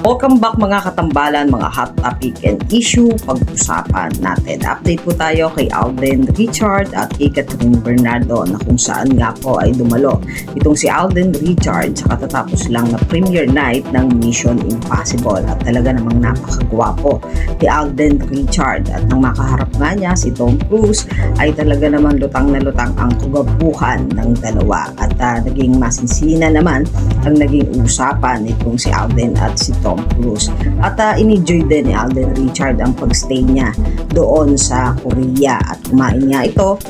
Welcome back mga katambalan, mga hot topic and issue pag-usapan natin. Update po tayo kay Alden Richard at kay Catherine Bernardo na kung saan nga po ay dumalo. Itong si Alden Richard sa katatapos lang na premiere night ng Mission Impossible at talaga namang napakagwapo ni Alden Richard at nang makaharap nga niya si Tom Cruise ay talaga namang lutang na lutang ang kagabuhan ng dalawa at naging masinsina naman ang naging usapan nitong si Alden at si Tom Cruise. At in-enjoy din ni Alden Richard ang pagstay niya doon sa Korea at kumain niya ito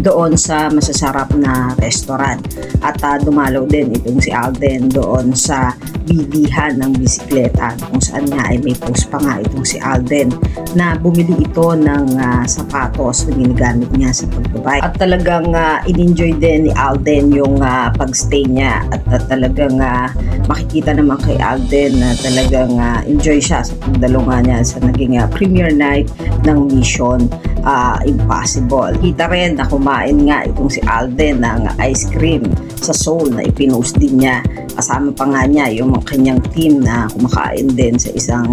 doon sa masasarap na restaurant at dumalaw din itong si Alden doon sa bilihan ng bisikleta kung saan nga ay may post pa nga itong si Alden na bumili ito ng sapatos na ginagamit niya sa pagbabike at talagang in-enjoy din ni Alden yung pagstay niya at talagang makikita naman kay Alden na talagang enjoy siya sa pagdalo nga niya sa naging premiere night ng Mission Impossible. Kita rin na kumain nga itong si Alden ng ice cream sa Seoul na ipinost din niya. Kasama pa nga niya yung kanyang team na kumakain din sa isang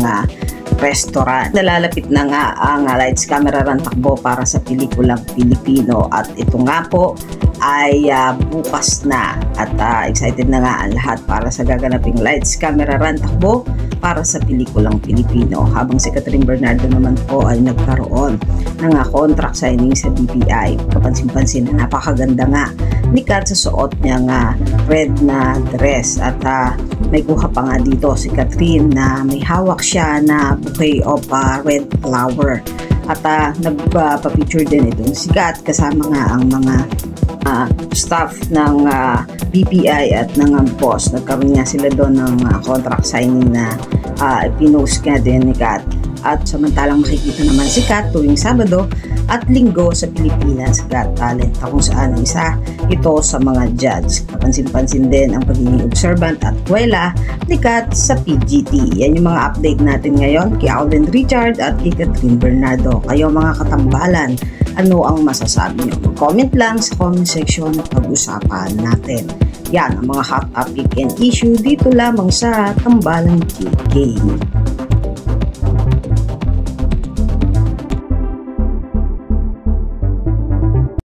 restaurant. Nalalapit na nga ang lights, camera, run, takbo para sa pelikulang Pilipino at ito nga po ay bukas na at excited na nga ang lahat para sa gaganaping lights, camera, run, takbo para sa pelikulang Pilipino. Habang si Catherine Bernardo naman po ay nagkaroon ng contract signing sa BPI. Kapansin-pansin na napakaganda nga ni Kat sa suot niya nga red na dress at may kuha pa nga dito si Catherine na may hawak siya na bouquet of red flower at nagpa-picture din itong si Kat kasama nga ang mga staff ng BPI at ng boss. Nagkaroon nga sila doon ng contract signing na pinost nga din ni Kat. At samantalang makikita naman si Kat tuwing Sabado at Linggo sa Pilipinas Got Talent kung saan isa ito sa mga judge. Kapansin-pansin din ang pagiging observant at kwela ni Kat sa PGT. Yan yung mga update natin ngayon kay Alden Richard at kay Catherine Bernardo. Kayo mga katambalan, ano ang masasabi nyo? Comment lang sa comment section at pag-usapan natin. Yan ang mga hot topic and issue dito lamang sa Tambalang GK.